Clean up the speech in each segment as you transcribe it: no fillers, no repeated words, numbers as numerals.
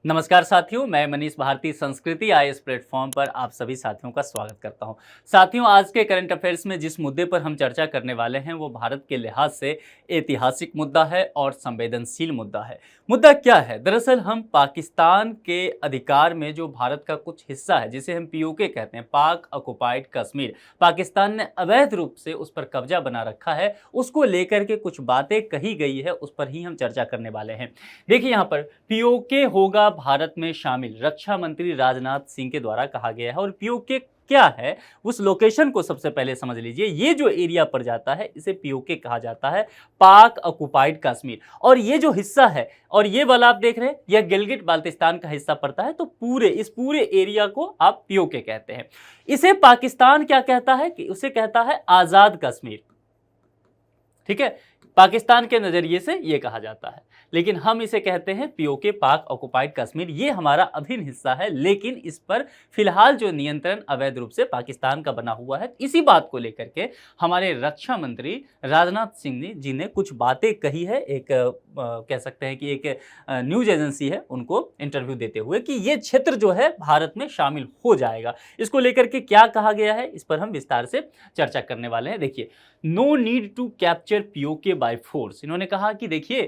नमस्कार साथियों, मैं मनीष भारती संस्कृति आईएएस प्लेटफॉर्म पर आप सभी साथियों का स्वागत करता हूं। साथियों, आज के करंट अफेयर्स में जिस मुद्दे पर हम चर्चा करने वाले हैं वो भारत के लिहाज से ऐतिहासिक मुद्दा है और संवेदनशील मुद्दा है। मुद्दा क्या है? दरअसल हम पाकिस्तान के अधिकार में जो भारत का कुछ हिस्सा है, जिसे हम पीओके कहते हैं, पाक ऑक्युपाइड कश्मीर, पाकिस्तान ने अवैध रूप से उस पर कब्जा बना रखा है, उसको लेकर के कुछ बातें कही गई है, उस पर ही हम चर्चा करने वाले हैं। देखिए, यहाँ पर पीओके होगा भारत में शामिल, रक्षा मंत्री राजनाथ सिंह के द्वारा कहा गया है। और पीओके क्या है, उस लोकेशन को सबसे पहले समझ लीजिए। ये जो एरिया पर जाता है इसे पीओके कहा जाता है, पाक ऑक्युपाइड कश्मीर। और ये जो हिस्सा है और ये वाला आप देख रहे हैं, यह गिलगिट बाल्टिस्तान का हिस्सा पड़ता है। तो इस पूरे एरिया को आप पीओके कहते हैं। इसे पाकिस्तान क्या कहता है कि उसे कहता है आजाद कश्मीर। ठीक है, पाकिस्तान के नजरिए से यह कहा जाता है, लेकिन हम इसे कहते हैं पीओके, पाक ऑक्युपाइड कश्मीर। ये हमारा अभिन्न हिस्सा है, लेकिन इस पर फिलहाल जो नियंत्रण अवैध रूप से पाकिस्तान का बना हुआ है। इसी बात को लेकर के हमारे रक्षा मंत्री राजनाथ सिंह जी ने कुछ बातें कही है। एक कह सकते हैं कि एक न्यूज एजेंसी है, उनको इंटरव्यू देते हुए, कि ये क्षेत्र जो है भारत में शामिल हो जाएगा। इसको लेकर के क्या कहा गया है, इस पर हम विस्तार से चर्चा करने वाले हैं। देखिए, no need to capture PoK by force. इन्होंने कहा कि देखिए,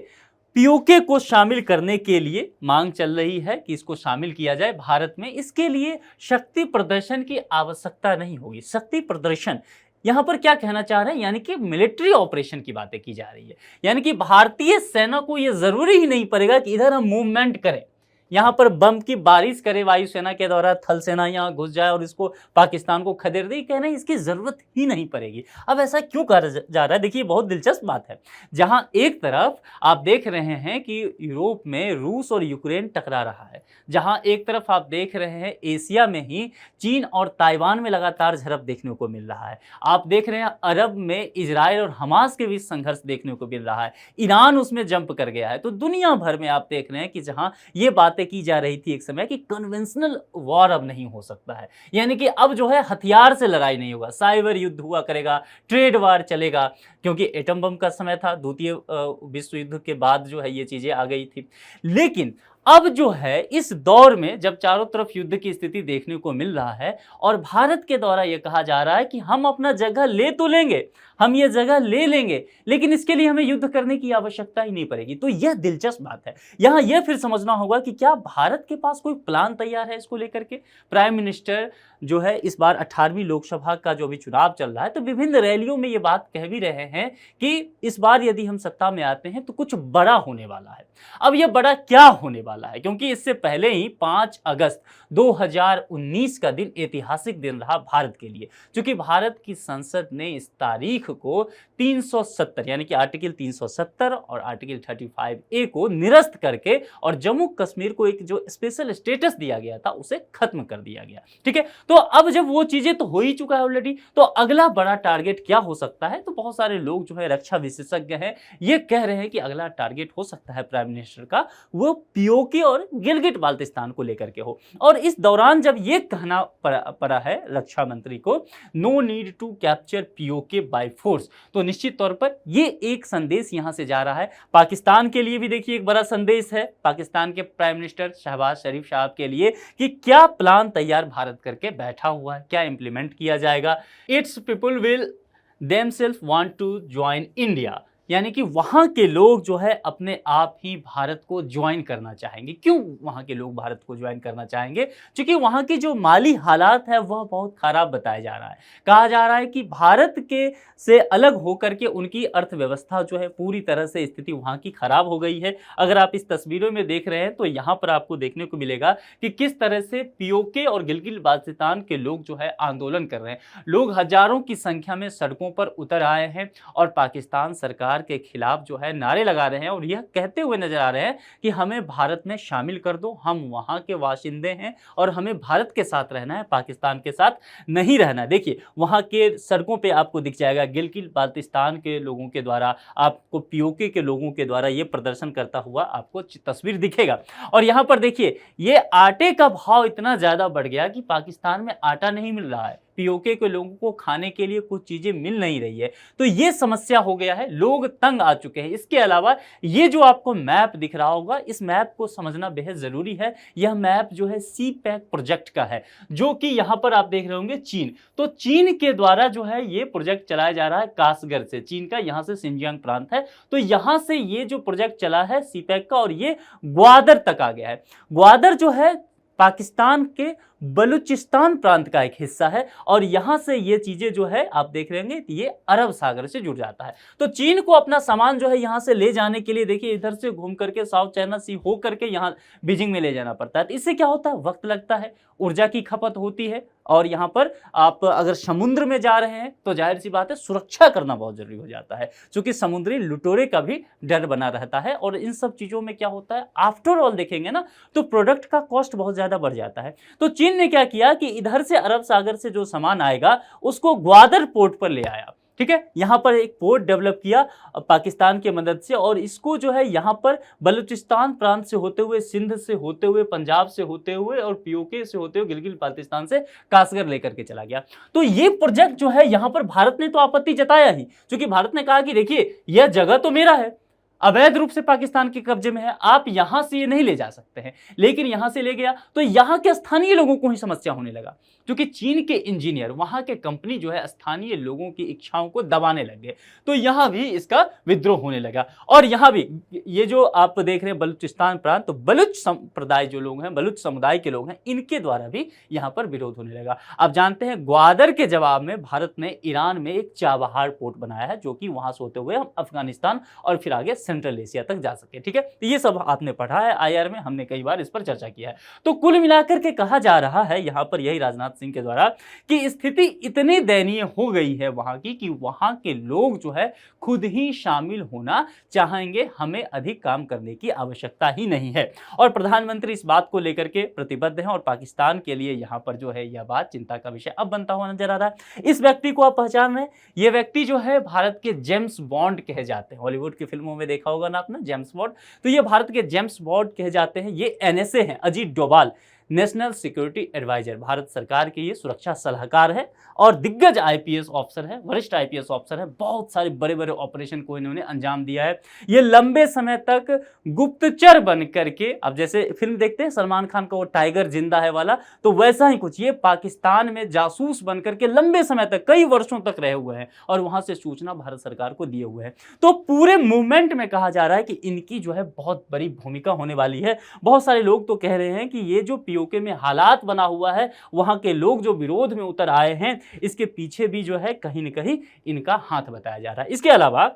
पीओके को शामिल करने के लिए मांग चल रही है कि इसको शामिल किया जाए भारत में। इसके लिए शक्ति प्रदर्शन की आवश्यकता नहीं होगी। शक्ति प्रदर्शन यहां पर क्या कहना चाह रहे हैं, यानी कि मिलिट्री ऑपरेशन की बातें की जा रही है। यानी कि भारतीय सेना को यह जरूरी ही नहीं पड़ेगा कि इधर हम मूवमेंट करें, यहां पर बम की बारिश करे वायुसेना के द्वारा, थल सेना यहां घुस जाए और इसको पाकिस्तान को खदेड़ दे। कहना है इसकी जरूरत ही नहीं पड़ेगी। अब ऐसा क्यों कहा जा रहा है? देखिए, बहुत दिलचस्प बात है। जहां एक तरफ आप देख रहे हैं कि यूरोप में रूस और यूक्रेन टकरा रहा है, जहां एक तरफ आप देख रहे हैं एशिया में ही चीन और ताइवान में लगातार झड़प देखने को मिल रहा है। आप देख रहे हैं अरब में इजराइल और हमास के बीच संघर्ष देखने को मिल रहा है। ईरान उसमें जंप कर गया है। तो दुनिया भर में आप देख रहे हैं कि जहां ये बातें की जा रही थी एक समय कि कन्वेंशनल वॉर अब नहीं हो सकता है, यानी कि अब जो है हथियार से लड़ाई नहीं होगा, साइबर युद्ध हुआ करेगा, ट्रेड वार चलेगा, क्योंकि एटम बम का समय था, द्वितीय विश्व युद्ध के बाद जो है ये चीजें आ गई थी। लेकिन अब जो है इस दौर में जब चारों तरफ युद्ध की स्थिति देखने को मिल रहा है और भारत के द्वारा यह कहा जा रहा है कि हम अपना जगह ले तो लेंगे, हम ये जगह ले लेंगे, लेकिन इसके लिए हमें युद्ध करने की आवश्यकता ही नहीं पड़ेगी। तो यह दिलचस्प बात है। यहां यह फिर समझना होगा कि क्या भारत के पास कोई प्लान तैयार है इसको लेकर के। प्राइम मिनिस्टर जो है इस बार 18वीं लोकसभा का जो भी चुनाव चल रहा है, तो विभिन्न रैलियों में ये बात कह भी रहे हैं कि इस बार यदि हम सत्ता में आते हैं तो कुछ बड़ा होने वाला है। अब यह बड़ा क्या होने वाला है, क्योंकि इससे पहले ही 5 अगस्त 2019 का दिन ऐतिहासिक दिन रहा भारत के लिए, क्योंकि भारत की संसद ने इस तारीख को 370 यानी कि आर्टिकल 370 और आर्टिकल 35A को निरस्त करके और जम्मू कश्मीर को एक जो स्पेशल स्टेटस दिया गया था उसे खत्म कर दिया गया। ठीक है, तो अब जब वो चीजें तो हो ही चुका है ऑलरेडी, तो अगला बड़ा टारगेट क्या हो सकता है? तो बहुत सारे लोग जो है रक्षा विशेषज्ञ हैं, ये कह रहे हैं कि अगला टारगेट हो सकता है प्राइम मिनिस्टर का, वो पीओके और गिलगिट बाल्टिस्तान को लेकर के हो। और इस दौरान जब ये कहना पड़ा है रक्षा मंत्री को, no need to capture PoK by force, तो निश्चित तौर पर ये एक संदेश यहां से जा रहा है पाकिस्तान के लिए भी। देखिए, एक बड़ा संदेश है पाकिस्तान के प्राइम मिनिस्टर शहबाज शरीफ साहब के लिए कि क्या प्लान तैयार भारत करके बैठा हुआ है, क्या इंप्लीमेंट किया जाएगा। Its people will themselves want to join India, यानी कि वहां के लोग जो है अपने आप ही भारत को ज्वाइन करना चाहेंगे। क्यों वहां के लोग भारत को ज्वाइन करना चाहेंगे? क्योंकि वहां की जो माली हालात है वह बहुत खराब बताया जा रहा है। कहा जा रहा है कि भारत के से अलग होकर के उनकी अर्थव्यवस्था जो है पूरी तरह से स्थिति वहां की खराब हो गई है। अगर आप इस तस्वीरों में देख रहे हैं तो यहाँ पर आपको देखने को मिलेगा कि किस तरह से पीओके और गिलगिट बाल्टिस्तान के लोग जो है आंदोलन कर रहे हैं। लोग हजारों की संख्या में सड़कों पर उतर आए हैं और पाकिस्तान सरकार के खिलाफ जो है नारे लगा रहे हैं और यह कहते हुए नजर आ रहे हैं कि हमें भारत में शामिल कर दो, हम वहां के वाशिंदे हैं और हमें भारत के साथ रहना है, पाकिस्तान के साथ नहीं रहना। देखिए, वहां के सड़कों पे आपको दिख जाएगा गिलगिट बाल्टिस्तान के लोगों के द्वारा, आपको पीओके के लोगों के द्वारा ये प्रदर्शन करता हुआ आपको तस्वीर दिखेगा। और यहां पर देखिए, ये आटे का भाव इतना ज्यादा बढ़ गया कि पाकिस्तान में आटा नहीं मिल रहा है। पीओके के लोगों को खाने के लिए कुछ चीजें मिल नहीं रही है। तो ये समस्या हो गया है, लोग तंग आ चुके हैं। इसके अलावा ये जो आपको मैप दिख रहा होगा, इस मैप को समझना बेहद जरूरी है। यह मैप जो है सी पैक प्रोजेक्ट का है, जो कि यहां पर आप देख रहे होंगे चीन। तो चीन के द्वारा जो है ये प्रोजेक्ट चलाया जा रहा है कासगढ़ से, चीन का यहां से सिंजियांग प्रांत है, तो यहां से ये जो प्रोजेक्ट चला है सी पैक का, और ये ग्वादर तक आ गया है। ग्वादर जो है पाकिस्तान के बलूचिस्तान प्रांत का एक हिस्सा है, और यहां से ये चीजें जो है आप देख रहे होंगे ये अरब सागर से जुड़ जाता है। तो चीन को अपना सामान जो है यहां से ले जाने के लिए देखिए इधर से घूम करके साउथ चाइना सी हो करके यहां बीजिंग में ले जाना पड़ता है। तो इससे क्या होता है, वक्त लगता है, ऊर्जा की खपत होती है, और यहां पर आप अगर समुद्र में जा रहे हैं तो जाहिर सी बात है सुरक्षा करना बहुत जरूरी हो जाता है, क्योंकि समुद्री लुटेरे का भी डर बना रहता है। और इन सब चीजों में क्या होता है, आफ्टर ऑल देखेंगे ना तो प्रोडक्ट का कॉस्ट बहुत ज्यादा बढ़ जाता है। तो चीन ने क्या किया कि इधर से अरब सागर से जो सामान आएगा उसको ग्वादर पोर्ट पर ले आया, ठीक है। यहां पर एक पोर्ट डेवलप किया पाकिस्तान की मदद से, और इसको जो है यहां पर बलूचिस्तान प्रांत से होते हुए, सिंध से होते हुए, पंजाब से होते हुए और पीओके से होते हुए गिलगित बाल्टिस्तान से कासगढ़ लेकर के चला गया। तो ये प्रोजेक्ट जो है यहां पर भारत ने तो आपत्ति जताया ही, क्योंकि भारत ने कहा कि देखिए यह जगह तो मेरा है, अवैध रूप से पाकिस्तान के कब्जे में है, आप यहां से ये नहीं ले जा सकते हैं। लेकिन यहां से ले गया तो यहां के स्थानीय लोगों को ही समस्या होने लगा, क्योंकि चीन के इंजीनियर, वहां के कंपनी जो है स्थानीय लोगों की इच्छाओं को दबाने लग गए। तो यहां भी इसका विद्रोह होने लगा। और यहां भी ये जो आप देख रहे हैं बलूचिस्तान प्रांत, तो बलूच संप्रदाय जो लोग हैं, बलूच समुदाय के लोग हैं, इनके द्वारा भी यहां पर विरोध होने लगा। आप जानते हैं ग्वादर के जवाब में भारत ने ईरान में एक चाबहार पोर्ट बनाया है, जो कि वहां से होते हुए हम अफगानिस्तान और फिर आगे सेंट्रल एशिया तक जा सके, ठीक है। तो ये सब आपने पढ़ा है आईआर में, हमने कई बार इस पर चर्चा किया है। तो कुल मिलाकर के कहा जा रहा है यहां पर, यही राजनाथ सिंह के द्वारा, कि स्थिति इतनी दयनीय हो गई है वहां की कि वहां के लोग जो है खुद ही शामिल होना चाहेंगे, हमें अधिक काम करने की आवश्यकता ही नहीं है। और प्रधानमंत्री इस बात को लेकर के प्रतिबद्ध हैं, और पाकिस्तान के लिए यहां पर जो है यह बात चिंता का विषय अब बनता हुआ नजर आ रहा है। इस व्यक्ति को आप पहचान रहे हैं, यह व्यक्ति जो है भारत के जेम्स बॉन्ड कहे जाते हैं। हॉलीवुड की फिल्मों में देखा होगा ना आपने जेम्स बॉन्ड, तो ये भारत के जेम्स बॉन्ड कहे जाते हैं। ये एनएसए हैं, Ajit Doval, national security adviser, Bharat सरकार के ये सुरक्षा सलाहकार है, और दिग्गज आईपीएस ऑफिसर है, वरिष्ठ आईपीएस ऑफिसर है। बहुत सारे बड़े बड़े ऑपरेशन को इन्होंने अंजाम दिया है। ये लंबे समय तक गुप्तचर बन करके, अब जैसे फिल्म देखते हैं सलमान खान का वो टाइगर जिंदा है वाला, तो वैसा ही कुछ ये पाकिस्तान में जासूस बन करके लंबे समय तक, कई वर्षों तक रहे हुए हैं, और वहां से सूचना भारत सरकार को दिए हुए हैं। तो पूरे मूवमेंट में कहा जा रहा है कि इनकी जो है बहुत बड़ी भूमिका होने वाली है। बहुत सारे लोग तो कह रहे हैं कि ये जो पीओके में हालात बना हुआ है, वहां के लोग जो विरोध में उतर आए हैं, इसके पीछे भी जो है कहीं न कहीं इनका हाथ बताया जा रहा है। इसके अलावा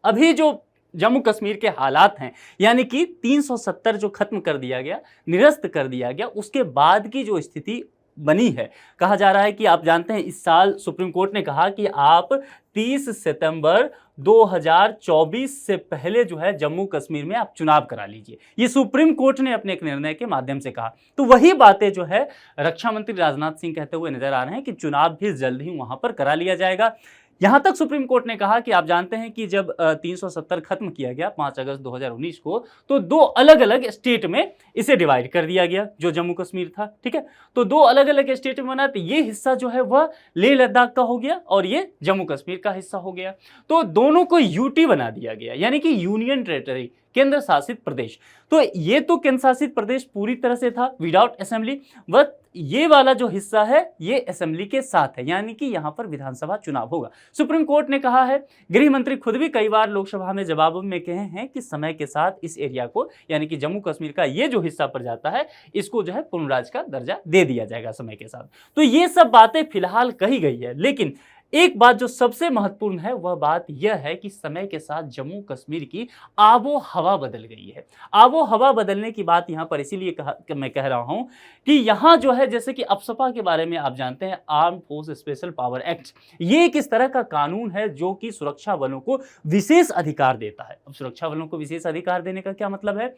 अभी जो जम्मू कश्मीर के हालात हैं, यानी कि 370 जो खत्म कर दिया गया, निरस्त कर दिया गया, उसके बाद की जो स्थिति बनी है, कहा जा रहा है कि आप जानते हैं इस साल सुप्रीम कोर्ट ने कहा कि आप 30 सितंबर 2024 से पहले जो है जम्मू कश्मीर में आप चुनाव करा लीजिए। ये सुप्रीम कोर्ट ने अपने एक निर्णय के माध्यम से कहा। तो वही बातें जो है रक्षा मंत्री राजनाथ सिंह कहते हुए नजर आ रहे हैं कि चुनाव भी जल्द ही वहां पर करा लिया जाएगा। यहां तक सुप्रीम कोर्ट ने कहा कि आप जानते हैं कि जब 370 खत्म किया गया 5 अगस्त 2019 को, तो दो अलग अलग स्टेट में इसे डिवाइड कर दिया गया, जो जम्मू कश्मीर था, ठीक है। तो दो अलग अलग स्टेट में बना, तो ये हिस्सा जो है वह लेह लद्दाख का हो गया, और ये जम्मू कश्मीर का हिस्सा हो गया। तो दोनों को यूटी बना दिया गया, यानी कि यूनियन टेरिटरी, केंद्र शासित प्रदेश। तो ये तो केंद्र शासित प्रदेश पूरी तरह से था विदाउट असेंबली, बट ये वाला जो हिस्सा है ये असेंबली के साथ है, यानी कि यहां पर विधानसभा चुनाव होगा। सुप्रीम कोर्ट ने कहा है, गृह मंत्री खुद भी कई बार लोकसभा में जवाबों में कहे हैं कि समय के साथ इस एरिया को, यानी कि जम्मू कश्मीर का ये जो हिस्सा पड़ जाता है, इसको जो है पूर्ण राज्य का दर्जा दे दिया जाएगा समय के साथ। तो ये सब बातें फिलहाल कही गई है, लेकिन एक बात जो सबसे महत्वपूर्ण है वह बात यह है कि समय के साथ जम्मू कश्मीर की आबो हवा बदल गई है। आबो हवा बदलने की बात यहां पर इसीलिए मैं कह रहा हूं कि यहां जो है, जैसे कि अफसपा के बारे में आप जानते हैं, arm force special power act, ये एक इस तरह का कानून है जो कि सुरक्षा बलों को विशेष अधिकार देता है। अब सुरक्षा बलों को विशेष अधिकार देने का क्या मतलब है?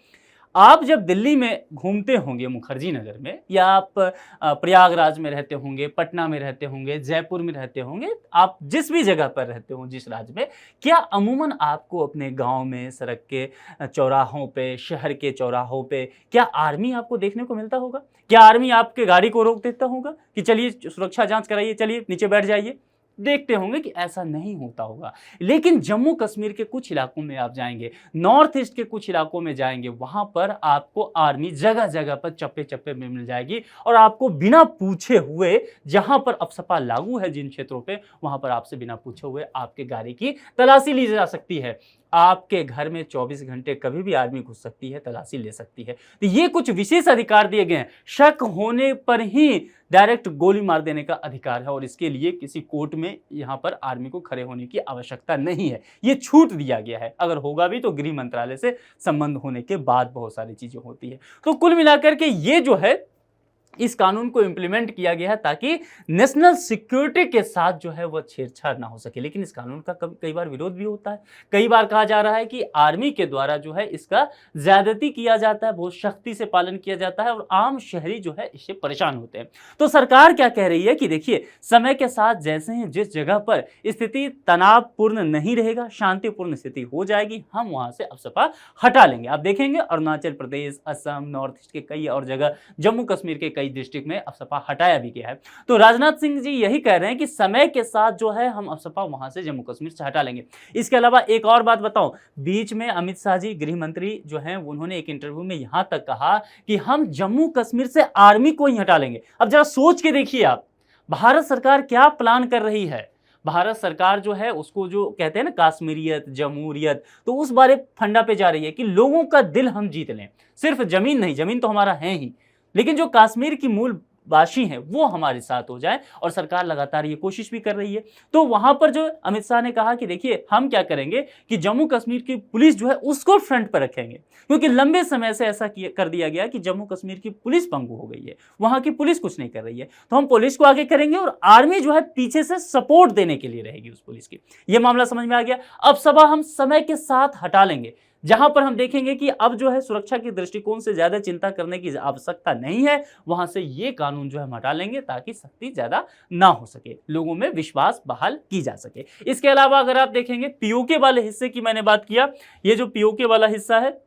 आप जब दिल्ली में घूमते होंगे मुखर्जी नगर में, या आप प्रयागराज में रहते होंगे, पटना में रहते होंगे, जयपुर में रहते होंगे, आप जिस भी जगह पर रहते हो, जिस राज्य में, क्या अमूमन आपको अपने गांव में सड़क के चौराहों पे, शहर के चौराहों पे क्या आर्मी आपको देखने को मिलता होगा? क्या आर्मी आपके गाड़ी को रोक देता होगा कि चलिए सुरक्षा जांच कराइए, चलिए नीचे बैठ जाइए? देखते होंगे कि ऐसा नहीं होता होगा। लेकिन जम्मू कश्मीर के कुछ इलाकों में आप जाएंगे, नॉर्थ ईस्ट के कुछ इलाकों में जाएंगे, वहां पर आपको आर्मी जगह जगह पर चप्पे चप्पे में मिल जाएगी, और आपको बिना पूछे हुए, जहां पर अफसपा लागू है जिन क्षेत्रों पे, वहां पर आपसे बिना पूछे हुए आपके गाड़ी की तलाशी ली जा सकती है। आपके घर में 24 घंटे कभी भी आर्मी घुस सकती है, तलाशी ले सकती है। तो ये कुछ विशेष अधिकार दिए गए हैं। शक होने पर ही डायरेक्ट गोली मार देने का अधिकार है, और इसके लिए किसी कोर्ट में यहां पर आर्मी को खड़े होने की आवश्यकता नहीं है। ये छूट दिया गया है। अगर होगा भी तो गृह मंत्रालय से संबंध होने के बाद बहुत सारी चीजें होती है। तो कुल मिलाकर के ये जो है, इस कानून को इंप्लीमेंट किया गया है ताकि नेशनल सिक्योरिटी के साथ जो है वह छेड़छाड़ ना हो सके। लेकिन इस कानून का कई बार विरोध भी होता है। कई बार कहा जा रहा है कि आर्मी के द्वारा जो है इसका ज्यादती किया जाता है, बहुत सख्ती से पालन किया जाता है, और आम शहरी जो है इससे परेशान होते हैं। तो सरकार क्या कह रही है कि देखिए, समय के साथ जैसे ही जिस जगह पर स्थिति तनावपूर्ण नहीं रहेगा, शांतिपूर्ण स्थिति हो जाएगी, हम वहां से अफसपा हटा लेंगे। आप देखेंगे अरुणाचल प्रदेश, असम, नॉर्थ ईस्ट के कई और जगह, जम्मू कश्मीर के कई डिस्ट्रिक्ट में अफसपा हटाया भी गया है। तो राजनाथ सिंह जी यही कह रहे हैं कि समय के साथ जो है हम अफसपा वहां से जम्मू कश्मीर से हटा लेंगे। इसके अलावा एक और बात बताऊं, बीच में अमित शाह जी, गृह मंत्री जो हैं, उन्होंने एक इंटरव्यू में यहां तक कहा कि हम जम्मू कश्मीर से आर्मी को ही हटा लेंगे। अब जरा सोच के देखिए आप, भारत सरकार क्या प्लान कर रही है। भारत सरकार जो है उसको जो कहते हैं ना काश्मीरियत, जमहूरियत, तो उस बारे फंडा पे जा रही है कि लोगों का दिल हम जीत लें। सिर्फ जमीन नहीं, जमीन तो हमारा है ही, लेकिन जो कश्मीर की मूल वासी हैं वो हमारे साथ हो जाए, और सरकार लगातार ये कोशिश भी कर रही है। तो वहां पर जो अमित शाह ने कहा कि देखिए हम क्या करेंगे कि जम्मू कश्मीर की पुलिस जो है उसको फ्रंट पर रखेंगे, क्योंकि लंबे समय से ऐसा कर दिया गया कि जम्मू कश्मीर की पुलिस पंगु हो गई है, वहां की पुलिस कुछ नहीं कर रही है, तो हम पुलिस को आगे करेंगे और आर्मी जो है पीछे से सपोर्ट देने के लिए रहेगी उस पुलिस की। यह मामला समझ में आ गया। अब सभा हम समय के साथ हटा लेंगे, जहां पर हम देखेंगे कि अब जो है सुरक्षा के दृष्टिकोण से ज्यादा चिंता करने की आवश्यकता नहीं है, वहां से ये कानून जो है हम हटा लेंगे ताकि सख्ती ज्यादा ना हो सके, लोगों में विश्वास बहाल की जा सके। इसके अलावा अगर आप देखेंगे पीओके वाले हिस्से की मैंने बात किया, ये जो पीओके वाला हिस्सा है,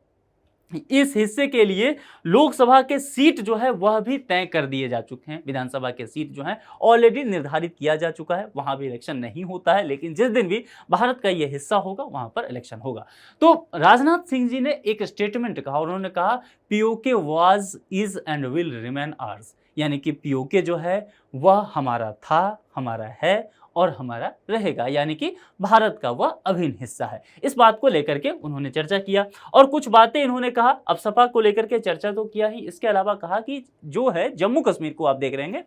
इस हिस्से के लिए लोकसभा के सीट जो है वह भी तय कर दिए जा चुके हैं। विधानसभा के सीट जो है ऑलरेडी निर्धारित किया जा चुका है, वहां भी इलेक्शन नहीं होता है, लेकिन जिस दिन भी भारत का यह हिस्सा होगा वहां पर इलेक्शन होगा। तो राजनाथ सिंह जी ने एक स्टेटमेंट कहा, उन्होंने कहा PoK was, is and will remain ours, यानी कि पीओके जो है वह हमारा था, हमारा है और हमारा रहेगा, यानी कि भारत का वह अभिन्न हिस्सा है। इस बात को लेकर के उन्होंने चर्चा किया, और कुछ बातें इन्होंने कहा। अब सपा को लेकर के चर्चा तो किया ही, इसके अलावा कहा कि जो है जम्मू कश्मीर को आप देख रहे हैं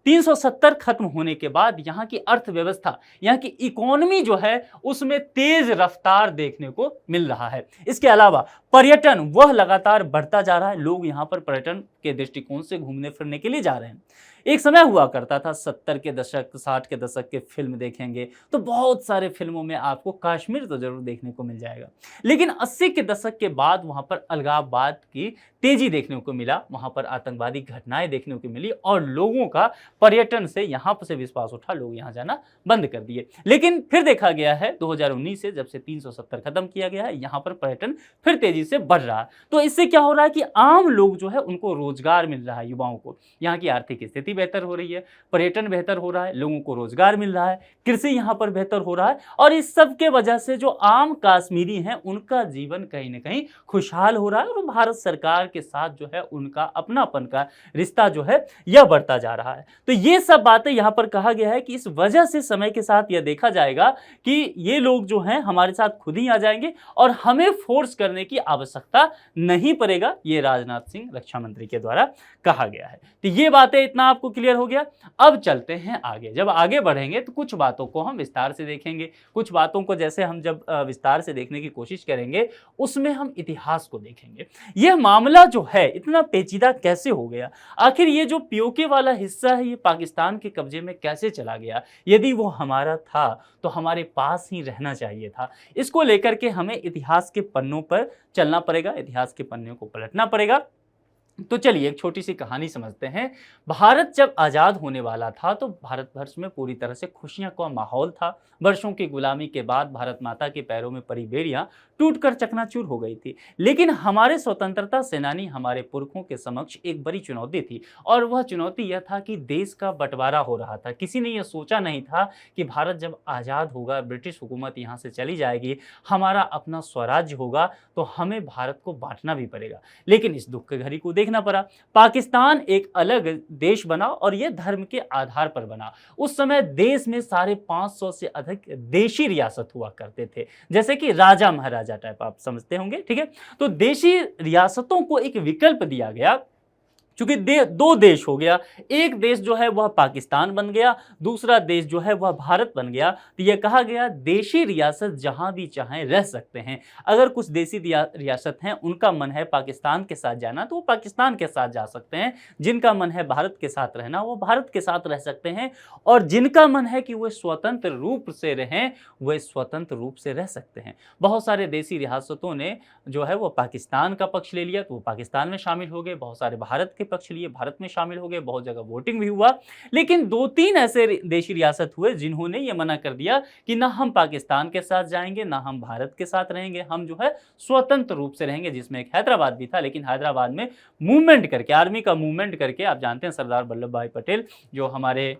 370 खत्म होने के बाद यहाँ की अर्थव्यवस्था, यहाँ की इकोनॉमी जो है उसमें तेज रफ्तार देखने को मिल रहा है। इसके अलावा पर्यटन वह लगातार बढ़ता जा रहा है, लोग यहाँ पर पर्यटन के दृष्टिकोण से घूमने फिरने के लिए जा रहे हैं। एक समय हुआ करता था 70 के दशक, 60 के दशक के फिल्म देखेंगे तो बहुत सारे फिल्मों में आपको कश्मीर तो जरूर देखने को मिल जाएगा, लेकिन 80 के दशक के बाद वहां पर अलगाववाद की तेजी देखने को मिला, वहां पर आतंकवादी घटनाएं देखने को मिली, और लोगों का पर्यटन से यहाँ से विश्वास उठा, लोग यहाँ जाना बंद कर दिए। लेकिन फिर देखा गया है 2019 से जब से 370 खत्म किया गया है, यहाँ पर पर्यटन फिर तेजी से बढ़ रहा है। तो इससे क्या हो रहा है कि आम लोग जो है उनको रोजगार मिल रहा है, युवाओं को यहाँ की आर्थिक स्थिति बेहतर हो रही है, पर्यटन बेहतर हो रहा है, लोगों को रोजगार मिल रहा है, कृषि यहाँ पर बेहतर हो रहा है, और इस सब के वजह से जो आम कश्मीरी हैं उनका जीवन कहीं ना कहीं खुशहाल हो रहा है, और भारत सरकार के साथ जो है उनका अपनापन का रिश्ता जो है यह बढ़ता जा रहा है। तो ये सब बातें यहाँ पर कहा गया है कि इस वजह से समय के साथ यह देखा जाएगा कि ये लोग जो हैं हमारे साथ खुद ही आ जाएंगे और हमें फोर्स करने की आवश्यकता नहीं पड़ेगा, ये राजनाथ सिंह रक्षा मंत्री के द्वारा कहा गया है। तो ये बातें इतना आपको क्लियर हो गया। अब चलते हैं आगे। जब आगे बढ़ेंगे तो कुछ बातों को हम विस्तार से देखेंगे, कुछ बातों को जैसे हम जब विस्तार से देखने की कोशिश करेंगे उसमें हम इतिहास को देखेंगे। यह मामला जो है इतना पेचीदा कैसे हो गया, आखिर ये जो पीओके वाला हिस्सा है ये पाकिस्तान के कब्जे में कैसे चला गया, यदि वो हमारा था तो हमारे पास ही रहना चाहिए था। इसको लेकर के हमें इतिहास के पन्नों पर चलना पड़ेगा, इतिहास के पन्नों को पलटना पड़ेगा। तो चलिए एक छोटी सी कहानी समझते हैं। भारत जब आज़ाद होने वाला था तो भारतवर्ष में पूरी तरह से खुशियां का माहौल था। वर्षों की गुलामी के बाद भारत माता के पैरों में पड़ी बेड़ियां टूटकर चकनाचूर हो गई थी। लेकिन हमारे स्वतंत्रता सेनानी, हमारे पुरखों के समक्ष एक बड़ी चुनौती थी, और वह चुनौती यह था कि देश का बंटवारा हो रहा था। किसी ने यह सोचा नहीं था कि भारत जब आज़ाद होगा, ब्रिटिश हुकूमत यहाँ से चली जाएगी, हमारा अपना स्वराज्य होगा, तो हमें भारत को बांटना भी पड़ेगा। लेकिन इस दुख के घड़ी को देखना पड़ा। पाकिस्तान एक अलग देश बना और यह धर्म के आधार पर बना। उस समय देश में 550 से अधिक देशी रियासत हुआ करते थे, जैसे कि राजा महाराजा टाइप आप समझते होंगे, ठीक है। तो देशी रियासतों को एक विकल्प दिया गया, क्योंकि दो देश हो गया। एक देश जो है वह पाकिस्तान बन गया, दूसरा देश जो है वह भारत बन गया। तो यह कहा गया देशी रियासत जहां भी चाहें रह सकते हैं। अगर कुछ देशी रियासत हैं, उनका मन है पाकिस्तान के साथ जाना तो वो पाकिस्तान के साथ जा सकते हैं, जिनका मन है भारत के साथ रहना वो भारत के साथ रह सकते हैं, और जिनका मन है कि वे स्वतंत्र रूप से रहें वे स्वतंत्र रूप से रह सकते हैं। बहुत सारे देशी रियासतों ने जो है वो पाकिस्तान का पक्ष ले लिया तो वो पाकिस्तान में शामिल हो गए, बहुत सारे भारत के पक्ष लिए भारत में शामिल हो गए, बहुत जगह वोटिंग भी हुआ। लेकिन 2-3 ऐसे देशी रियासत हुए जिन्होंने ये मना कर दिया कि ना हम पाकिस्तान के साथ जाएंगे, ना हम भारत के साथ रहेंगे, हम जो है स्वतंत्र रूप से रहेंगे। जिसमें एक हैदराबाद भी था, लेकिन हैदराबाद में मूवमेंट करके, आर्मी का मूवमेंट करके, आप जानते हैं सरदार वल्लभ भाई पटेल जो हमारे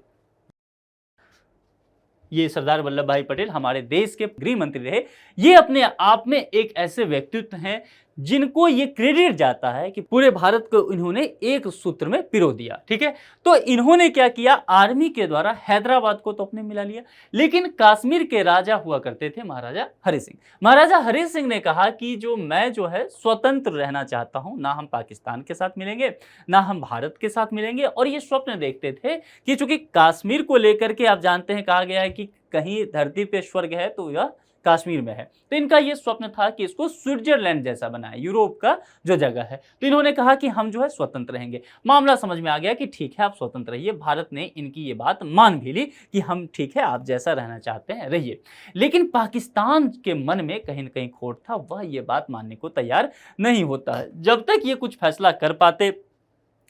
सरदार वल्लभ भाई पटेल हमारे देश के गृह मंत्री रहे। ये अपने आप में एक ऐसे व्यक्तित्व हैं जिनको ये क्रेडिट जाता है कि पूरे भारत को इन्होंने एक सूत्र में पिरो दिया, ठीक है। तो इन्होंने क्या किया, आर्मी के द्वारा हैदराबाद को तो अपने मिला लिया, लेकिन कश्मीर के राजा हुआ करते थे महाराजा हरि सिंह। महाराजा हरि सिंह ने कहा कि मैं जो है स्वतंत्र रहना चाहता हूं, ना हम पाकिस्तान के साथ मिलेंगे, ना हम भारत के साथ मिलेंगे। और ये स्वप्न देखते थे कि चूंकि कश्मीर को लेकर के आप जानते हैं कहा गया है कि कहीं धरती पे स्वर्ग है तो यह कश्मीर में है। तो इनका यह स्वप्न था कि इसको स्विट्जरलैंड जैसा बनाए, यूरोप का जो जगह है। तो इन्होंने कहा कि हम जो है स्वतंत्र रहेंगे। मामला समझ में आ गया कि ठीक है आप स्वतंत्र रहिए। भारत ने इनकी ये बात मान भी ली कि हम ठीक है आप जैसा रहना चाहते हैं रहिए। लेकिन पाकिस्तान के मन में कहीं ना कहीं खोट था, वह ये बात मानने को तैयार नहीं होता है। जब तक ये कुछ फैसला कर पाते,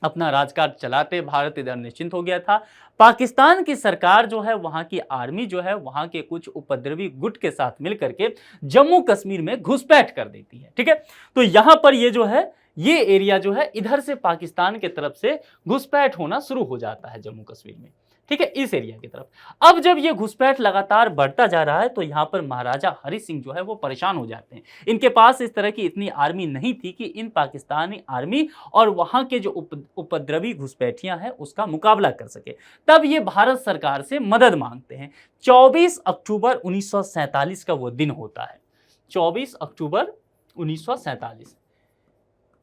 अपना राजकाज चलाते, भारत इधर निश्चिंत हो गया था। पाकिस्तान की सरकार जो है, वहां की आर्मी जो है, वहां के कुछ उपद्रवी गुट के साथ मिलकर के जम्मू कश्मीर में घुसपैठ कर देती है, ठीक है। तो यहां पर ये जो है, ये एरिया जो है इधर से पाकिस्तान की तरफ से घुसपैठ होना शुरू हो जाता है जम्मू कश्मीर में, ठीक है, इस एरिया की तरफ। अब जब ये घुसपैठ लगातार बढ़ता जा रहा है तो यहाँ पर महाराजा हरि सिंह जो है वो परेशान हो जाते हैं। इनके पास इस तरह की इतनी आर्मी नहीं थी कि इन पाकिस्तानी आर्मी और वहाँ के जो उपद्रवी घुसपैठियाँ हैं उसका मुकाबला कर सके। तब ये भारत सरकार से मदद मांगते हैं। 24 अक्टूबर 1947 का वो दिन होता है, 24 अक्टूबर 1947।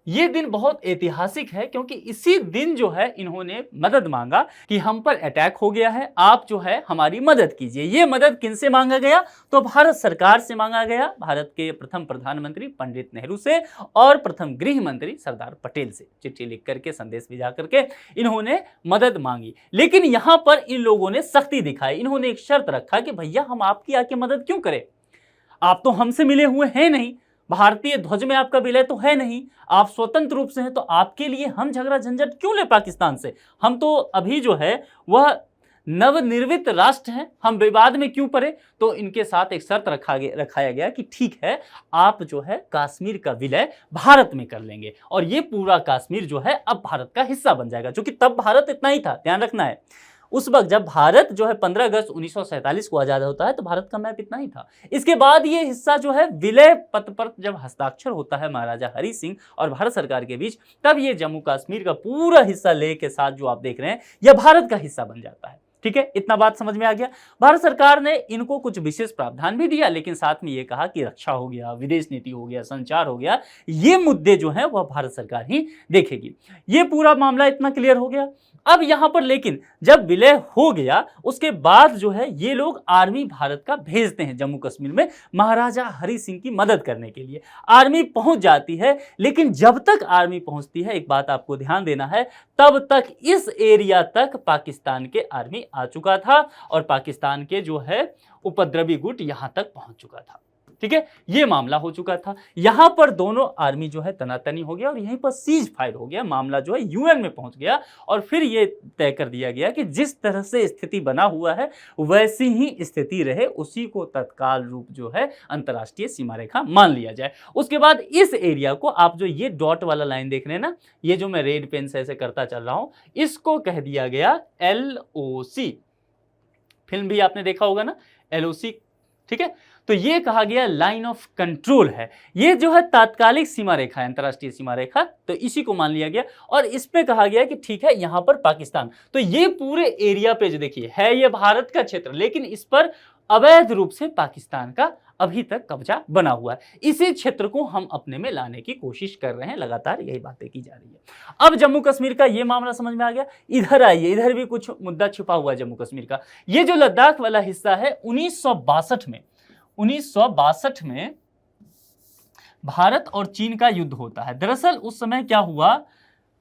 ये दिन बहुत ऐतिहासिक है क्योंकि इसी दिन जो है इन्होंने मदद मांगा कि हम पर अटैक हो गया है, आप जो है हमारी मदद कीजिए। ये मदद किनसे मांगा गया, तो भारत सरकार से मांगा गया, भारत के प्रथम प्रधानमंत्री पंडित नेहरू से और प्रथम गृह मंत्री सरदार पटेल से। चिट्ठी लिख करके, संदेश भेजा करके इन्होंने मदद मांगी। लेकिन यहां पर इन लोगों ने सख्ती दिखाई। इन्होंने एक शर्त रखा कि भैया हम आपकी आके मदद क्यों करें, आप तो हमसे मिले हुए हैं नहीं, भारतीय ध्वज में आपका विलय तो है नहीं, आप स्वतंत्र रूप से हैं, तो आपके लिए हम झगड़ा झंझट क्यों ले पाकिस्तान से। हम तो अभी जो है वह नवनिर्मित राष्ट्र हैं, हम विवाद में क्यों पड़े। तो इनके साथ एक शर्त रखाया गया कि ठीक है आप जो है कश्मीर का विलय भारत में कर लेंगे और ये पूरा कश्मीर जो है अब भारत का हिस्सा बन जाएगा। क्योंकि तब भारत इतना ही था, ध्यान रखना है, उस वक्त जब भारत जो है 15 अगस्त 1947 को आजाद होता है तो भारत का मैप इतना ही था। इसके बाद ये हिस्सा जो है विलय पत्र पर जब हस्ताक्षर होता है महाराजा हरि सिंह और भारत सरकार के बीच, तब ये जम्मू कश्मीर का पूरा हिस्सा ले के साथ जो आप देख रहे हैं यह भारत का हिस्सा बन जाता है, ठीक है। इतना बात समझ में आ गया। भारत सरकार ने इनको कुछ विशेष प्रावधान भी दिया, लेकिन साथ में ये कहा कि रक्षा हो गया, विदेश नीति हो गया, संचार हो गया, ये मुद्दे जो हैं वह भारत सरकार ही देखेगी। ये पूरा मामला इतना क्लियर हो गया। अब यहां पर लेकिन जब विलय हो गया उसके बाद जो है ये लोग आर्मी भारत का भेजते हैं जम्मू कश्मीर में महाराजा हरि सिंह की मदद करने के लिए। आर्मी पहुंच जाती है, लेकिन जब तक आर्मी पहुंचती है एक बात आपको ध्यान देना है, तब तक इस एरिया तक पाकिस्तान के आर्मी आ चुका था और पाकिस्तान के जो है उपद्रवी गुट यहां तक पहुंच चुका था। ठीक है, ये मामला हो चुका था। यहां पर दोनों आर्मी जो है तनातनी हो गया और यहीं पर सीज फायर हो गया, मामला जो है यूएन में पहुंच गया और फिर ये तय कर दिया गया कि जिस तरह से स्थिति बना हुआ है वैसी ही स्थिति रहे, उसी को तत्काल रूप जो है अंतर्राष्ट्रीय सीमा रेखा मान लिया जाए। उसके बाद इस एरिया को आप जो ये डॉट वाला लाइन देख रहे हैं ना, ये जो मैं रेड पेन से ऐसे करता चल रहा हूं, इसको कह दिया गया LOC। फिल्म भी आपने देखा होगा ना, LOC, ठीक है। तो ये कहा गया लाइन ऑफ कंट्रोल है, ये जो है तात्कालिक सीमा रेखा है, अंतर्राष्ट्रीय सीमा रेखा, तो इसी को मान लिया गया और इस पे कहा गया कि ठीक है यहां पर पाकिस्तान, तो ये पूरे एरिया पे जो देखिए है ये भारत का क्षेत्र, लेकिन इस पर अवैध रूप से पाकिस्तान का अभी तक कब्जा बना हुआ है। इसी क्षेत्र को हम अपने में लाने की कोशिश कर रहे हैं, लगातार यही बातें की जा रही है। अब जम्मू कश्मीर का ये मामला समझ में आ गया। इधर आइए, इधर भी कुछ मुद्दा छुपा हुआ है जम्मू कश्मीर का। ये जो लद्दाख वाला हिस्सा है 1962 में भारत और चीन का युद्ध होता है। दरअसल उस समय क्या हुआ,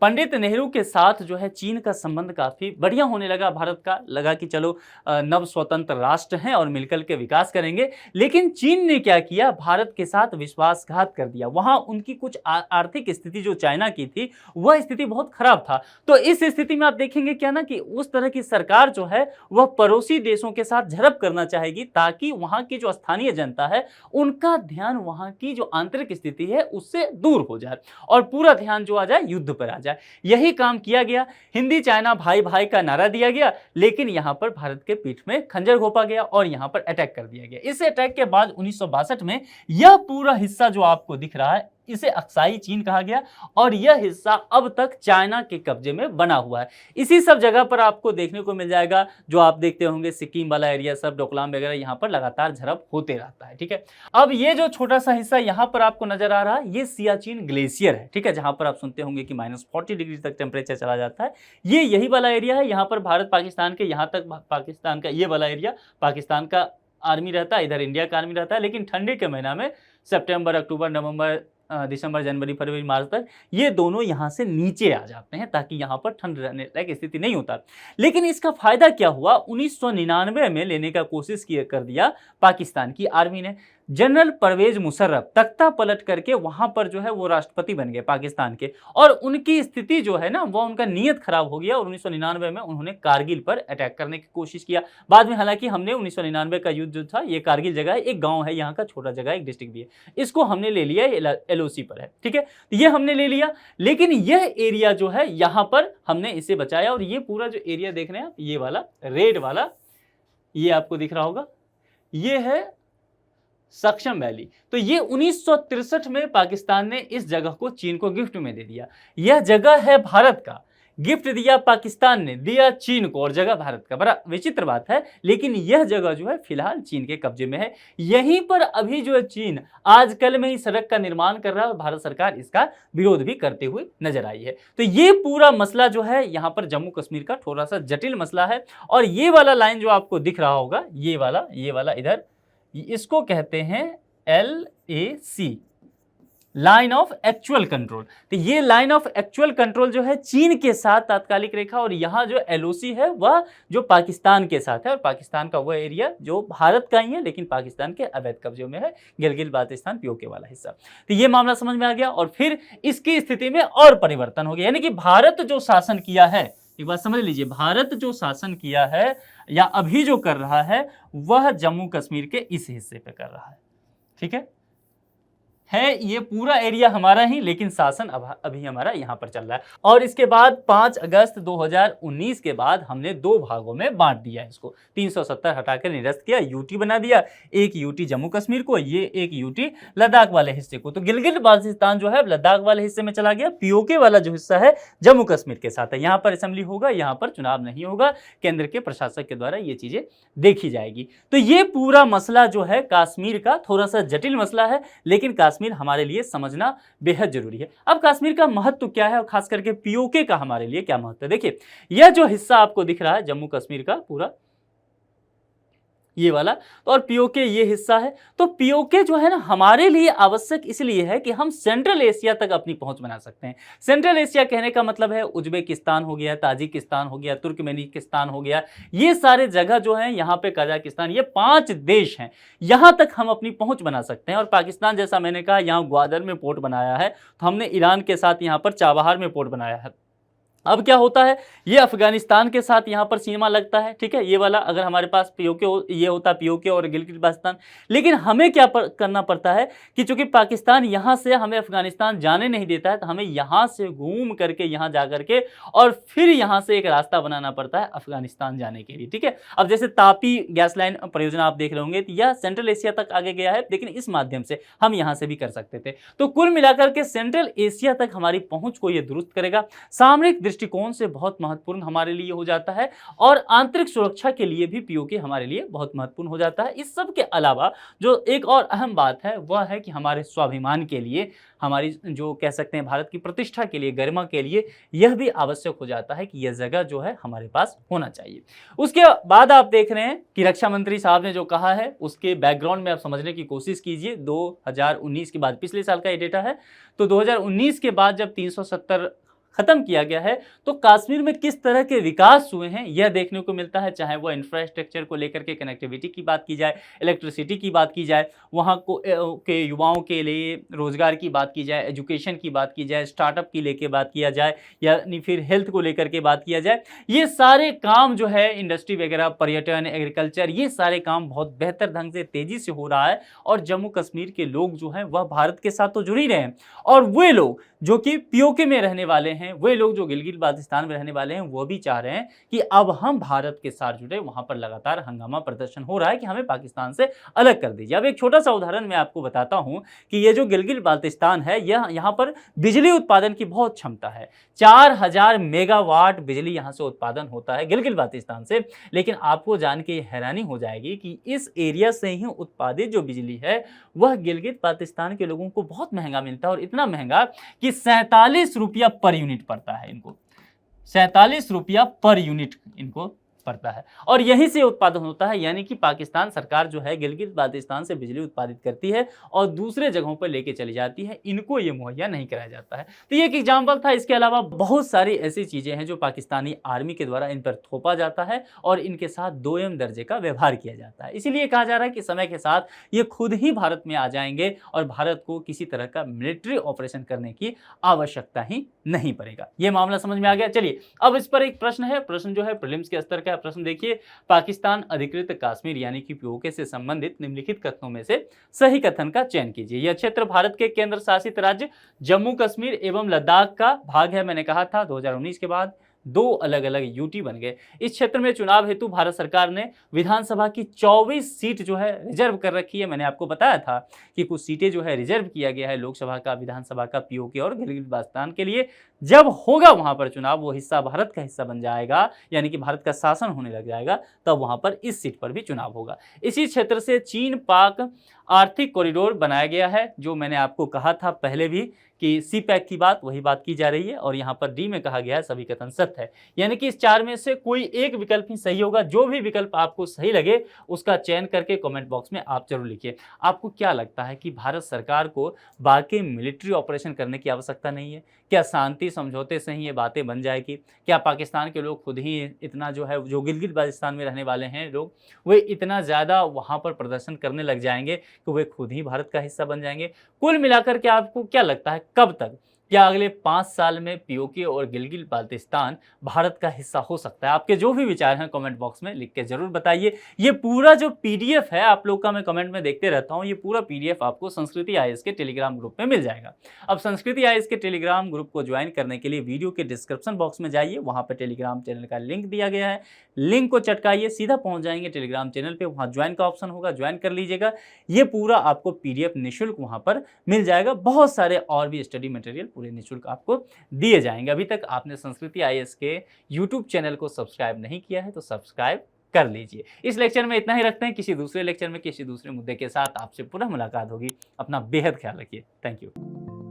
पंडित नेहरू के साथ जो है चीन का संबंध काफी बढ़िया होने लगा, भारत का लगा कि चलो नव स्वतंत्र राष्ट्र हैं और मिलकर के विकास करेंगे। लेकिन चीन ने क्या किया, भारत के साथ विश्वासघात कर दिया। वहां उनकी कुछ आर्थिक स्थिति जो चाइना की थी वह स्थिति बहुत खराब था। तो इस स्थिति में आप देखेंगे क्या ना कि उस तरह की सरकार जो है वह पड़ोसी देशों के साथ झड़प करना चाहेगी ताकि वहां की जो स्थानीय जनता है उनका ध्यान वहां की जो आंतरिक स्थिति है उससे दूर हो जाए और पूरा ध्यान जो आ जाए युद्ध पर आ जाए। यही काम किया गया। हिंदी चाइना भाई भाई का नारा दिया गया, लेकिन यहां पर भारत के पीठ में खंजर घोंपा गया और यहां पर अटैक कर दिया गया। इस अटैक के बाद 1962 में यह पूरा हिस्सा जो आपको दिख रहा है इसे अक्साई चीन कहा गया और यह हिस्सा अब तक चाइना के कब्जे में बना हुआ है। इसी सब जगह पर आपको देखने को मिल जाएगा, जो आप देखते होंगे सिक्किम वाला एरिया, सब डोकलाम वगैरह, यहाँ पर लगातार झड़प होते रहता है। ठीक है, अब ये जो छोटा सा हिस्सा यहाँ पर आपको नजर आ रहा है ये सियाचिन ग्लेशियर है। ठीक है, जहां पर आप सुनते होंगे कि -40 डिग्री तक टेम्परेचर चला जाता है, ये यही वाला एरिया है। यहाँ पर भारत पाकिस्तान के यहाँ तक पाकिस्तान का ये वाला एरिया पाकिस्तान का आर्मी रहता है, इधर इंडिया का आर्मी रहता है। लेकिन ठंडी के महीना में सितंबर, अक्टूबर, नवंबर, दिसंबर, जनवरी, फरवरी, मार्च तक ये दोनों यहाँ से नीचे आ जाते हैं ताकि यहाँ पर ठंड रहने लायक स्थिति नहीं होता। लेकिन इसका फायदा क्या हुआ, 1999 में लेने का कोशिश कर दिया पाकिस्तान की आर्मी ने। जनरल परवेज मुशर्रफ तख्ता पलट करके वहां पर जो है वो राष्ट्रपति बन गए पाकिस्तान के, और उनकी स्थिति जो है ना वो उनका नीयत खराब हो गया और 1999 में उन्होंने कारगिल पर अटैक करने की कोशिश किया। बाद में हालांकि हमने 1999 का युद्ध जो था, ये कारगिल जगह है, एक गांव है यहाँ का, छोटा जगह, एक डिस्ट्रिक्ट भी है, इसको हमने ले लिया, LOC पर है। ठीक है, तो ये हमने ले लिया, लेकिन यह एरिया जो है यहाँ पर हमने इसे बचाया और ये पूरा जो एरिया देख रहे हैं आप, ये वाला रेड वाला, ये आपको दिख रहा होगा, ये है सक्षम वैली। तो ये 1963 में पाकिस्तान ने इस जगह को चीन को गिफ्ट में दे दिया। यह जगह है भारत का, गिफ्ट दिया पाकिस्तान ने, दिया चीन को, और जगह भारत का। बड़ा विचित्र बात है, लेकिन यह जगह जो है फिलहाल चीन के कब्जे में है। यहीं पर अभी जो है चीन आजकल में ही सड़क का निर्माण कर रहा है और भारत सरकार इसका विरोध भी करते हुए नजर आई है। तो ये पूरा मसला जो है यहाँ पर जम्मू कश्मीर का थोड़ा सा जटिल मसला है। और ये वाला लाइन जो आपको दिख रहा होगा, ये वाला इधर, इसको कहते हैं LAC, line of actual control. तो ये लाइन ऑफ एक्चुअल कंट्रोल जो है चीन के साथ तात्कालिक रेखा, और यहाँ जो LOC है वह जो पाकिस्तान के साथ है, और पाकिस्तान का वह एरिया जो भारत का ही है लेकिन पाकिस्तान के अवैध कब्जे में है, गिलगित बाल्टिस्तान, POK वाला हिस्सा। तो ये मामला समझ में आ गया और फिर इसकी स्थिति में और परिवर्तन हो गया। यानी कि भारत जो शासन किया है, एक बात समझ लीजिए, भारत जो शासन किया है या अभी जो कर रहा है वह जम्मू कश्मीर के इस हिस्से पे कर रहा है। ठीक है ये पूरा एरिया हमारा ही, लेकिन शासन अभी हमारा यहाँ पर चल रहा है। और इसके बाद 5 अगस्त 2019 के बाद हमने 2 भागों में बांट दिया इसको, 370 हटाकर निरस्त किया, UT बना दिया, एक UT जम्मू कश्मीर को, ये एक UT लद्दाख वाले हिस्से को। तो गिलगित बाल्टिस्तान जो है लद्दाख वाले हिस्से में चला गया, POK वाला जो हिस्सा है जम्मू कश्मीर के साथ है। यहाँ पर असेंबली होगा, यहाँ पर चुनाव नहीं होगा, केंद्र के प्रशासक के द्वारा ये चीजें देखी जाएगी। तो ये पूरा मसला जो है कश्मीर का थोड़ा सा जटिल मसला है, लेकिन कश्मीर हमारे लिए समझना बेहद जरूरी है। अब कश्मीर का महत्व क्या है और खास करके POK का हमारे लिए क्या महत्व है। देखिए, यह जो हिस्सा आपको दिख रहा है जम्मू कश्मीर का पूरा, ये वाला। तो और पीओके ये हिस्सा है। तो पीओके जो है ना हमारे लिए आवश्यक इसलिए है कि हम सेंट्रल एशिया तक अपनी पहुंच बना सकते हैं। सेंट्रल एशिया कहने का मतलब है उज्बेकिस्तान हो गया, ताजिकिस्तान हो गया, तुर्कमेनिस्तान हो गया, ये सारे जगह जो है यहाँ पे कजाकिस्तान, ये 5 देश हैं, यहाँ तक हम अपनी पहुंच बना सकते हैं। और पाकिस्तान जैसा मैंने कहा यहाँ ग्वादर में पोर्ट बनाया है, तो हमने ईरान के साथ यहाँ पर चाबहार में पोर्ट बनाया है। अब क्या होता है, ये अफगानिस्तान के साथ यहाँ पर सीमा लगता है, ठीक है, ये वाला। अगर हमारे पास पीओके ये होता पीओके और गिलगित बाल्टिस्तान, लेकिन हमें क्या करना पड़ता है कि चूंकि पाकिस्तान यहाँ से हमें अफगानिस्तान जाने नहीं देता है, तो हमें यहाँ से घूम करके यहाँ जा करके और फिर यहाँ से एक रास्ता बनाना पड़ता है अफगानिस्तान जाने के लिए, ठीक है। अब जैसे तापी गैस लाइन परियोजना आप देख रहे होंगे, यह सेंट्रल एशिया तक आगे गया है, लेकिन इस माध्यम से हम यहाँ से भी कर सकते थे। तो कुल मिलाकर के सेंट्रल एशिया तक हमारी पहुंच को यह दुरुस्त करेगा। सामरिक दृष्टिकोण से बहुत महत्वपूर्ण हमारे लिए हो जाता है और आंतरिक सुरक्षा के लिए भी पीओके हमारे लिए बहुत महत्वपूर्ण हो जाता है। इस सब के अलावा जो एक और अहम बात है वह है कि हमारे स्वाभिमान के लिए, हमारी जो कह सकते हैं भारत की प्रतिष्ठा के लिए, गरिमा के लिए यह भी आवश्यक हो जाता है कि यह जगह जो है हमारे पास होना चाहिए। उसके बाद आप देख रहे हैं कि रक्षा मंत्री साहब ने जो कहा है उसके बैकग्राउंड में आप समझने की कोशिश कीजिए। 2019 के बाद, पिछले साल का ये डेटा है, तो 2019 के बाद जब 370 खत्म किया गया है तो कश्मीर में किस तरह के विकास हुए हैं यह देखने को मिलता है। चाहे वो इंफ्रास्ट्रक्चर को लेकर के, कनेक्टिविटी की बात की जाए, इलेक्ट्रिसिटी की बात की जाए, वहाँ को के युवाओं के लिए रोजगार की बात की जाए, एजुकेशन की बात की जाए, स्टार्टअप की लेके बात किया जाए, यानी फिर हेल्थ को लेकर के बात किया जाए, ये सारे काम जो है, इंडस्ट्री वगैरह, पर्यटन, एग्रीकल्चर, ये सारे काम बहुत बेहतर ढंग से तेजी से हो रहा है। और जम्मू कश्मीर के लोग जो हैं वह भारत के साथ तो जुड़ ही रहे हैं, और वे लोग जो कि पीओके में रहने वाले हैं, वे लोग जो गिलगित बाल्टिस्तान में रहने वाले हैं, वो भी चाह रहे हैं कि अब हम भारत के साथ जुड़े। वहां पर लगातार हंगामा प्रदर्शन हो रहा है कि हमें पाकिस्तान से अलग कर दीजिए। अब एक छोटा सा उदाहरण मैं आपको बताता हूं कि ये जो गिलगित बाल्टिस्तान है, यह यहाँ पर बिजली उत्पादन की बहुत क्षमता है। 4000 मेगावाट बिजली यहाँ से उत्पादन होता है गिलगित बाल्टिस्तान से। लेकिन आपको जान के हैरानी हो जाएगी कि इस एरिया से ही उत्पादित जो बिजली है वह गिलगित बाल्टिस्तान के लोगों को बहुत महंगा मिलता है, और इतना महंगा कि 47 रुपया पर यूनिट पड़ता है इनको। 47 रुपया पर यूनिट इनको पड़ता है, और यहीं से उत्पादन होता है। यानी कि पाकिस्तान सरकार जो है गिलगित बाल्टिस्तान से बिजली उत्पादित करती है और दूसरे जगहों पर लेके चली जाती है, इनको ये मुहैया नहीं कराया जाता है। तो ये एक एग्जाम्पल था। इसके अलावा बहुत सारी ऐसी चीजें हैं जो पाकिस्तानी आर्मी के द्वारा इन पर थोपा जाता है और इनके साथ 2M दर्जे का व्यवहार किया जाता है। इसीलिए कहा जा रहा है कि समय के साथ ये खुद ही भारत में आ जाएंगे और भारत को किसी तरह का मिलिट्री ऑपरेशन करने की आवश्यकता ही नहीं पड़ेगा। ये मामला समझ में आ गया। चलिए अब इस पर एक प्रश्न है, प्रश्न जो है प्रीलिम्स के स्तर का प्रश्न देखिए। पाकिस्तान अधिकृत कश्मीर यानी कि पीओके से संबंधित निम्नलिखित कथनों में से सही कथन का चयन कीजिए। यह क्षेत्र भारत के केंद्र शासित राज्य जम्मू कश्मीर एवं लद्दाख का भाग है। मैंने कहा था 2019 के बाद 2 अलग अलग यूटी बन गए। इस क्षेत्र में चुनाव हेतु भारत सरकार ने विधानसभा की 24 सीट जो है रिजर्व कर रखी है। मैंने आपको बताया था कि कुछ सीटें जो है रिजर्व किया गया है लोकसभा का, विधानसभा का, पीओके और गिलगित बाल्टिस्तान के लिए। जब होगा वहां पर चुनाव, वो हिस्सा भारत का हिस्सा बन जाएगा, यानी कि भारत का शासन होने लग जाएगा, तब वहां पर इस सीट पर भी चुनाव होगा। इसी क्षेत्र से चीन पाक आर्थिक कॉरिडोर बनाया गया है, जो मैंने आपको कहा था पहले भी कि सी पैक की बात, वही बात की जा रही है। और यहाँ पर डी में कहा गया है सभी कथन सत्य है, यानी कि इस 4 में से कोई एक विकल्प ही सही होगा। जो भी विकल्प आपको सही लगे उसका चयन करके कमेंट बॉक्स में आप जरूर लिखिए। आपको क्या लगता है कि भारत सरकार को बाकी मिलिट्री ऑपरेशन करने की आवश्यकता नहीं है? क्या शांति समझौते से ही ये बातें बन जाएगी? क्या पाकिस्तान के लोग खुद ही इतना जो है, जो गिलगित बाल्टिस्तान में रहने वाले हैं लोग, वे इतना ज़्यादा वहाँ पर प्रदर्शन करने लग जाएंगे कि वे खुद ही भारत का हिस्सा बन जाएंगे? कुल मिलाकर के आपको क्या लगता है, कब तक, क्या अगले 5 साल में पीओके और गिलगित बाल्टिस्तान भारत का हिस्सा हो सकता है? आपके जो भी विचार हैं कमेंट बॉक्स में लिख के जरूर बताइए। ये पूरा जो पीडीएफ है आप लोग का, मैं कमेंट में देखते रहता हूँ, ये पूरा पीडीएफ आपको संस्कृति आईएएस के टेलीग्राम ग्रुप में मिल जाएगा। अब संस्कृति आईएएस के टेलीग्राम ग्रुप को ज्वाइन करने के लिए वीडियो के डिस्क्रिप्शन बॉक्स में जाइए, वहाँ पर टेलीग्राम चैनल का लिंक दिया गया है, लिंक को चटकाइए, सीधा पहुँच जाएंगे टेलीग्राम चैनल पर, वहाँ ज्वाइन का ऑप्शन होगा, ज्वाइन कर लीजिएगा। ये पूरा आपको पीडीएफ निःशुल्क वहाँ पर मिल जाएगा। बहुत सारे और भी स्टडी मटेरियल पूरे निःशुल्क आपको दिए जाएंगे। अभी तक आपने संस्कृति आईएएस के यूट्यूब चैनल को सब्सक्राइब नहीं किया है तो सब्सक्राइब कर लीजिए। इस लेक्चर में इतना ही रखते हैं, किसी दूसरे लेक्चर में किसी दूसरे मुद्दे के साथ आपसे पुनः मुलाकात होगी। अपना बेहद ख्याल रखिए। Thank you.